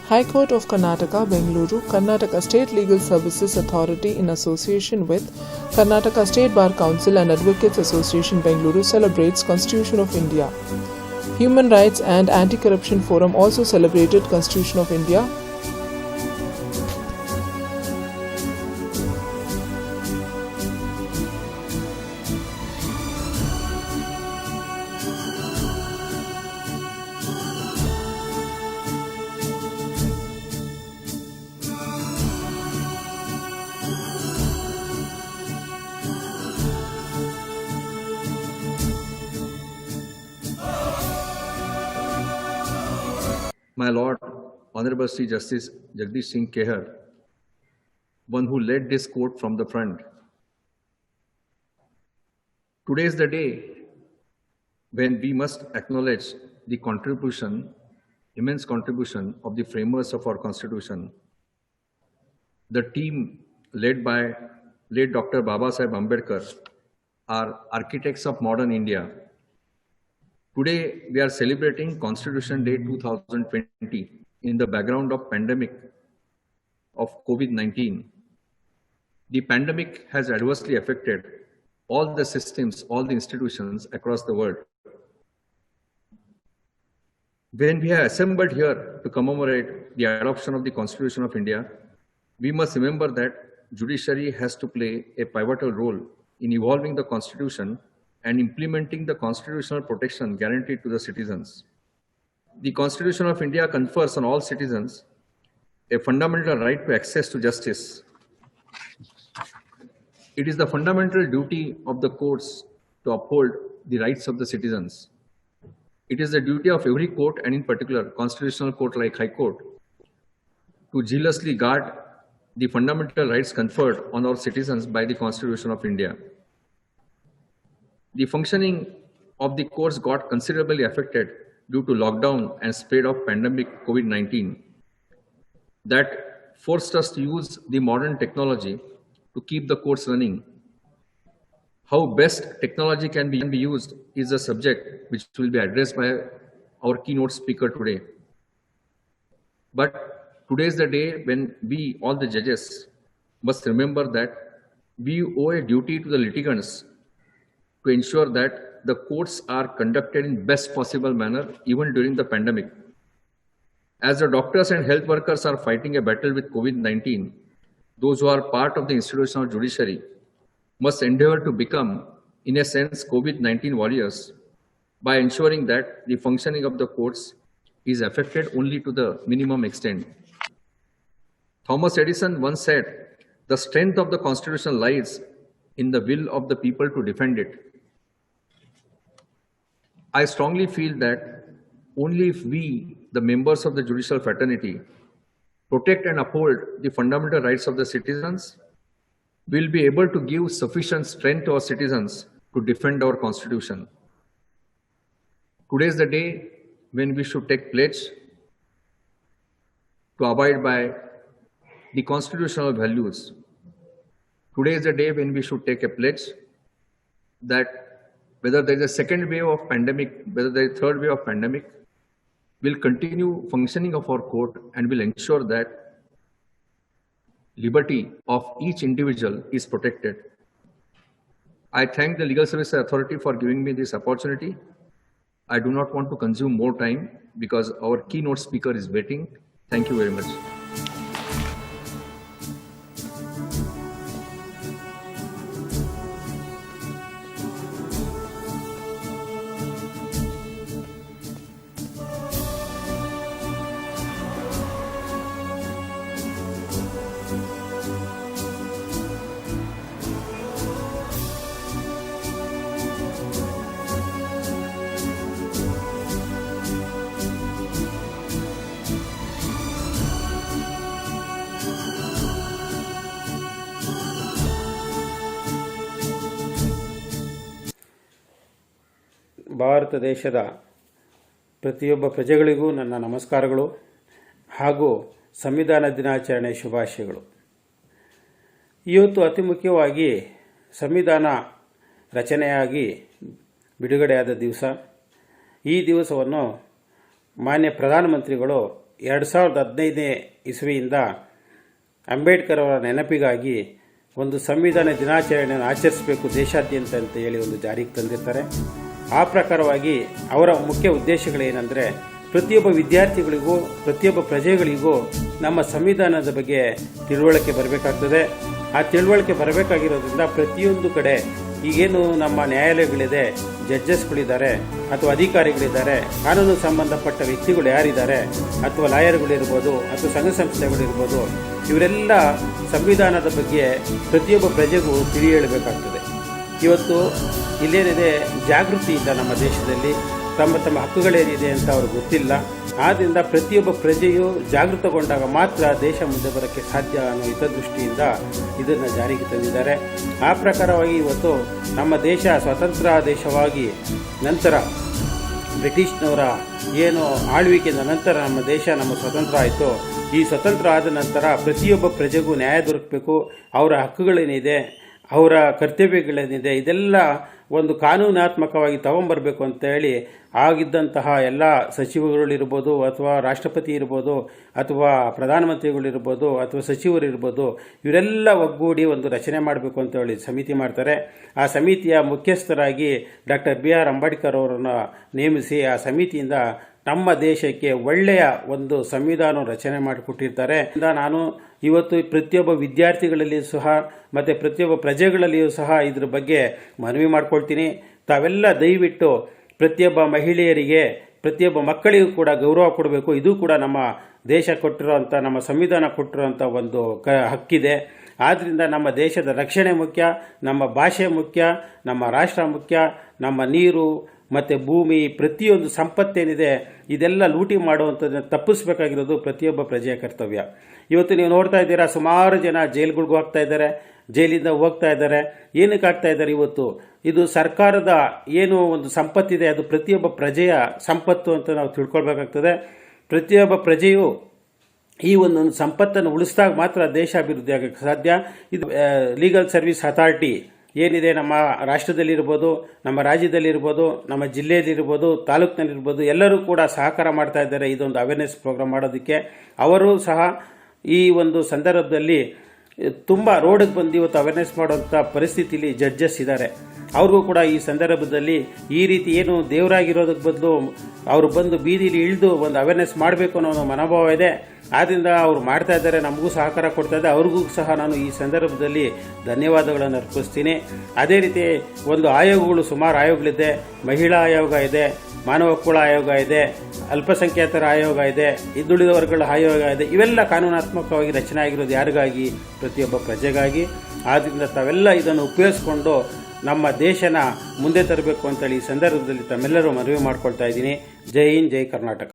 High Court of Karnataka, Bengaluru, Karnataka State Legal Services Authority in association with Karnataka State Bar Council and Advocates Association Bengaluru celebrates Constitution of India. Human Rights and Anti-Corruption Forum also celebrated Constitution of India. My Lord, Honorable Sri Justice Jagdish Singh Kehar, one who led this court from the front. Today is the day when we must acknowledge the contribution, immense contribution of the framers of our Constitution. The team led by late Dr. Babasaheb Ambedkar are architects of modern India. Today, we are celebrating Constitution Day 2020 in the background of pandemic of COVID-19. The pandemic has adversely affected all the systems, all the institutions across the world. When we are assembled here to commemorate the adoption of the Constitution of India, we must remember that judiciary has to play a pivotal role in evolving the Constitution and implementing the constitutional protection guaranteed to the citizens. The Constitution of India confers on all citizens a fundamental right to access to justice. It is the fundamental duty of the courts to uphold the rights of the citizens. It is the duty of every court, and in particular, constitutional court like High Court, to jealously guard the fundamental rights conferred on our citizens by the Constitution of India. The functioning of the courts got considerably affected due to lockdown and spread of pandemic COVID-19. That forced us to use the modern technology to keep the courts running. How best technology can be used is a subject which will be addressed by our keynote speaker today. But today is the day when we, all the judges, must remember that we owe a duty to the litigants to ensure that the courts are conducted in best possible manner even during the pandemic. As the doctors and health workers are fighting a battle with COVID-19, those who are part of the institutional judiciary must endeavor to become, in a sense, COVID-19 warriors by ensuring that the functioning of the courts is affected only to the minimum extent. Thomas Edison once said, "The strength of the Constitution lies in the will of the people to defend it." I strongly feel that only if we, the members of the judicial fraternity, protect and uphold the fundamental rights of the citizens, we'll be able to give sufficient strength to our citizens to defend our Constitution. Today is the day when we should take pledge to abide by the constitutional values. Today is the day when we should take a pledge that whether there is a second wave of pandemic, whether there is a third wave of pandemic, will continue functioning of our court and will ensure that liberty of each individual is protected. I thank the Legal Services Authority for giving me this opportunity. I do not want to consume more time because our keynote speaker is waiting. Thank you very much. Bharat ದೇಶದ ಪ್ರತಿಯೊಬ್ಬ ಪ್ರಜೆಗಳಿಗೂ ನನ್ನ ನಮಸ್ಕಾರಗಳು ಹಾಗೂ ಸಂವಿಧಾನ ದಿನಾಚರಣೆ ಶುಭಾಶಯಗಳು. ಇವತ್ತು ಅತಿ ಮುಖ್ಯವಾಗಿ ಸಂವಿಧಾನ ರಚನೆಯಾಗಿ ಬಿಡುಗಡೆಯಾದ ದಿವಸ. ಈ ದಿವಸವನ್ನು ಮಾನ್ಯ ಪ್ರಧಾನಮಂತ್ರಿಗಳು 2015ನೇ ಇಸವಿಯಿಂದ ಅಂಬೇಡ್ಕರ್ ಅವರ ನೆನಪಿಗಾಗಿ ಒಂದು ಸಂವಿಧಾನ ದಿನಾಚರಣೆಯನ್ನು ಆಚರಿಸಬೇಕು ದೇಶಾದ್ಯಂತ ಅಂತ ಹೇಳಿ ಒಂದು ಜಾರಿಗೆ ತಂದಿರ್ತಾರೆ. ಆ ಪ್ರಕಾರವಾಗಿ ಅವರ ಮುಖ್ಯ ಉದ್ದೇಶಗಳೇನೆಂದರೆ ಪ್ರತಿಯೊಬ್ಬ ವಿದ್ಯಾರ್ಥಿಗಳಿಗೂ ಪ್ರತಿಯೊಬ್ಬ ಪ್ರಜೆಗಳಿಗೂ ನಮ್ಮ ಸಂವಿಧಾನದ ಬಗ್ಗೆ ತಿಳುವಳಿಕೆ ಬರಬೇಕಾಗ್ತದೆ. ಆ ತಿಳುವಳಿಕೆ ಬರಬೇಕಾಗಿರೋದ್ರಿಂದ ಪ್ರತಿಯೊಂದು ಕಡೆ ಈಗೇನು ನಮ್ಮ ನ್ಯಾಯಾಲಯಗಳಿದೆ, ಜಡ್ಜಸ್ಗಳಿದ್ದಾರೆ ಅಥವಾ ಅಧಿಕಾರಿಗಳಿದ್ದಾರೆ, ಕಾನೂನು ಸಂಬಂಧಪಟ್ಟ ವ್ಯಕ್ತಿಗಳು ಯಾರಿದ್ದಾರೆ ಅಥವಾ ಲಾಯರ್ಗಳಿರ್ಬೋದು ಅಥವಾ ಸಂಘ ಸಂಸ್ಥೆಗಳಿರ್ಬೋದು, ಇವರೆಲ್ಲ ಸಂವಿಧಾನದ ಬಗ್ಗೆ ಪ್ರತಿಯೊಬ್ಬ ಪ್ರಜೆಗೂ ತಿಳಿ ಹೇಳಬೇಕಾಗ್ತದೆ. ಇವತ್ತು ಇಲ್ಲೇನಿದೆ ಜಾಗೃತಿ ಇಲ್ಲ ನಮ್ಮ ದೇಶದಲ್ಲಿ, ತಮ್ಮ ತಮ್ಮ ಹಕ್ಕುಗಳೇನಿದೆ ಅಂತ ಅವ್ರಿಗೆ ಗೊತ್ತಿಲ್ಲ. ಆದ್ದರಿಂದ ಪ್ರತಿಯೊಬ್ಬ ಪ್ರಜೆಯು ಜಾಗೃತಗೊಂಡಾಗ ಮಾತ್ರ ದೇಶ ಮುಂದೆ ಬರೋಕ್ಕೆ ಸಾಧ್ಯ ಅನ್ನೋ ಹಿತದೃಷ್ಟಿಯಿಂದ ಇದನ್ನು ಜಾರಿಗೆ ತಂದಿದ್ದಾರೆ. ಆ ಪ್ರಕಾರವಾಗಿ ಇವತ್ತು ನಮ್ಮ ದೇಶ ಸ್ವತಂತ್ರ ದೇಶವಾಗಿ ನಂತರ ಬ್ರಿಟಿಷ್ನವರ ಏನು ಆಳ್ವಿಕೆಯಿಂದ ನಂತರ ನಮ್ಮ ದೇಶ ಸ್ವತಂತ್ರ ಆಯಿತು. ಈ ಸ್ವತಂತ್ರ ಆದ ನಂತರ ಪ್ರತಿಯೊಬ್ಬ ಪ್ರಜೆಗೂ ನ್ಯಾಯ ದೊರಕಬೇಕು, ಅವರ ಹಕ್ಕುಗಳೇನಿದೆ, ಅವರ ಕರ್ತವ್ಯಗಳೇನಿದೆ, ಇದೆಲ್ಲ ಒಂದು ಕಾನೂನಾತ್ಮಕವಾಗಿ ತಗೊಂಬರಬೇಕು ಅಂತ ಹೇಳಿ ಆಗಿದ್ದಂತಹ ಎಲ್ಲ ಸಚಿವರುಗಳಿರ್ಬೋದು ಅಥವಾ ರಾಷ್ಟ್ರಪತಿ ಇರ್ಬೋದು ಅಥವಾ ಪ್ರಧಾನಮಂತ್ರಿಗಳಿರ್ಬೋದು ಅಥವಾ ಸಚಿವರಿರ್ಬೋದು, ಇವರೆಲ್ಲ ಒಗ್ಗೂಡಿ ಒಂದು ರಚನೆ ಮಾಡಬೇಕು ಅಂತ ಹೇಳಿ ಸಮಿತಿ ಮಾಡ್ತಾರೆ. ಆ ಸಮಿತಿಯ ಮುಖ್ಯಸ್ಥರಾಗಿ ಡಾಕ್ಟರ್ BR ಅಂಬೇಡ್ಕರ್ ಅವರನ್ನು ನೇಮಿಸಿ ಆ ಸಮಿತಿಯಿಂದ ನಮ್ಮ ದೇಶಕ್ಕೆ ಒಳ್ಳೆಯ ಒಂದು ಸಂವಿಧಾನ ರಚನೆ ಮಾಡಿಕೊಟ್ಟಿರ್ತಾರೆ. ನಾನು ಇವತ್ತು ಪ್ರತಿಯೊಬ್ಬ ವಿದ್ಯಾರ್ಥಿಗಳಲ್ಲಿಯೂ ಸಹ ಮತ್ತು ಪ್ರತಿಯೊಬ್ಬ ಪ್ರಜೆಗಳಲ್ಲಿಯೂ ಸಹ ಇದ್ರ ಬಗ್ಗೆ ಮನವಿ ಮಾಡ್ಕೊಳ್ತೀನಿ. ತಾವೆಲ್ಲ ದಯವಿಟ್ಟು ಪ್ರತಿಯೊಬ್ಬ ಮಹಿಳೆಯರಿಗೆ, ಪ್ರತಿಯೊಬ್ಬ ಮಕ್ಕಳಿಗೂ ಕೂಡ ಗೌರವ ಕೊಡಬೇಕು. ಇದು ಕೂಡ ನಮ್ಮ ದೇಶ ಕೊಟ್ಟಿರೋಂಥ, ನಮ್ಮ ಸಂವಿಧಾನ ಕೊಟ್ಟಿರೋಂಥ ಒಂದು ಹಕ್ಕಿದೆ. ಆದ್ದರಿಂದ ನಮ್ಮ ದೇಶದ ರಕ್ಷಣೆ ಮುಖ್ಯ, ನಮ್ಮ ಭಾಷೆ ಮುಖ್ಯ, ನಮ್ಮ ರಾಷ್ಟ್ರ ಮುಖ್ಯ, ನಮ್ಮ ನೀರು ಮತ್ತು ಭೂಮಿ, ಪ್ರತಿಯೊಂದು ಸಂಪತ್ತೇನಿದೆ ಇದೆಲ್ಲ ಲೂಟಿ ಮಾಡುವಂಥದ್ದನ್ನು ತಪ್ಪಿಸಬೇಕಾಗಿರೋದು ಪ್ರತಿಯೊಬ್ಬ ಪ್ರಜೆಯ ಕರ್ತವ್ಯ. ಇವತ್ತು ನೀವು ನೋಡ್ತಾ ಇದ್ದೀರಾ, ಸುಮಾರು ಜನ ಜೈಲುಗಳಿಗೂ ಹೋಗ್ತಾ ಇದ್ದಾರೆ, ಜೈಲಿಂದ ಹೋಗ್ತಾ ಇದ್ದಾರೆ. ಏನಕ್ಕೆ ಆಗ್ತಾ ಇದ್ದಾರೆ? ಇವತ್ತು ಇದು ಸರ್ಕಾರದ ಏನು ಒಂದು ಸಂಪತ್ತಿದೆ, ಅದು ಪ್ರತಿಯೊಬ್ಬ ಪ್ರಜೆಯ ಸಂಪತ್ತು ಅಂತ ನಾವು ತಿಳ್ಕೊಳ್ಬೇಕಾಗ್ತದೆ. ಪ್ರತಿಯೊಬ್ಬ ಪ್ರಜೆಯು ಈ ಒಂದೊಂದು ಸಂಪತ್ತನ್ನು ಉಳಿಸಿದಾಗ ಮಾತ್ರ ದೇಶ ಅಭಿವೃದ್ಧಿ ಆಗೋಕ್ಕೆ ಸಾಧ್ಯ. ಇದು ಲೀಗಲ್ ಸರ್ವಿಸ್ ಅಥಾರಿಟಿ ಏನಿದೆ ನಮ್ಮ ರಾಷ್ಟ್ರದಲ್ಲಿರ್ಬೋದು, ನಮ್ಮ ರಾಜ್ಯದಲ್ಲಿರ್ಬೋದು, ನಮ್ಮ ಜಿಲ್ಲೆಯಲ್ಲಿರ್ಬೋದು, ತಾಲೂಕಿನಲ್ಲಿರ್ಬೋದು, ಎಲ್ಲರೂ ಕೂಡ ಸಹಕಾರ ಮಾಡ್ತಾ ಇದ್ದಾರೆ ಇದೊಂದು ಅವೇರ್ನೆಸ್ ಪ್ರೋಗ್ರಾಮ್ ಮಾಡೋದಕ್ಕೆ. ಅವರು ಸಹ ಈ ಒಂದು ಸಂದರ್ಭದಲ್ಲಿ ತುಂಬ ರೋಡಿಗೆ ಬಂದು ಇವತ್ತು ಅವೇರ್ನೆಸ್ ಮಾಡುವಂಥ ಪರಿಸ್ಥಿತಿಯಲ್ಲಿ ಜಡ್ಜಸ್ ಇದ್ದಾರೆ. ಅವ್ರಿಗೂ ಕೂಡ ಈ ಸಂದರ್ಭದಲ್ಲಿ ಈ ರೀತಿ ಏನು ದೇವರಾಗಿರೋದಕ್ಕೆ ಬದಲು ಅವರು ಬಂದು ಬೀದಿಲಿ ಇಳಿದು ಒಂದು ಅವೇರ್ನೆಸ್ ಮಾಡಬೇಕು ಅನ್ನೋ ಒಂದು ಮನೋಭಾವ ಇದೆ. ಆದ್ದರಿಂದ ಅವರು ಮಾಡ್ತಾ ಇದ್ದಾರೆ, ನಮಗೂ ಸಹಕಾರ ಕೊಡ್ತಾ ಇದ್ದಾರೆ. ಅವ್ರಿಗೂ ಸಹ ನಾನು ಈ ಸಂದರ್ಭದಲ್ಲಿ ಧನ್ಯವಾದಗಳನ್ನು ಅರ್ಪಿಸ್ತೀನಿ. ಅದೇ ರೀತಿ ಒಂದು ಆಯೋಗಗಳು, ಸುಮಾರು ಆಯೋಗಗಳಿದೆ. ಮಹಿಳಾ ಆಯೋಗ ಇದೆ, ಮಾನವ ಹಕ್ಕುಗಳ ಆಯೋಗ ಇದೆ, ಅಲ್ಪಸಂಖ್ಯಾತರ ಆಯೋಗ ಇದೆ, ಹಿಂದುಳಿದ ವರ್ಗಗಳ ಆಯೋಗ ಇದೆ. ಇವೆಲ್ಲ ಕಾನೂನಾತ್ಮಕವಾಗಿ ರಚನೆ ಆಗಿರೋದು ಯಾರಿಗಾಗಿ? ಪ್ರತಿಯೊಬ್ಬ ಪ್ರಜೆಗಾಗಿ. ಆದ್ದರಿಂದ ತಾವೆಲ್ಲ ಇದನ್ನು ಉಪಯೋಗಿಸ್ಕೊಂಡು ನಮ್ಮ ದೇಶನ ಮುಂದೆ ತರಬೇಕು ಅಂತೇಳಿ ಈ ಸಂದರ್ಭದಲ್ಲಿ ತಮ್ಮೆಲ್ಲರೂ ಮನವಿ ಮಾಡ್ಕೊಳ್ತಾ ಇದ್ದೀನಿ. ಜೈ ಹಿಂದ್, ಜೈ ಕರ್ನಾಟಕ.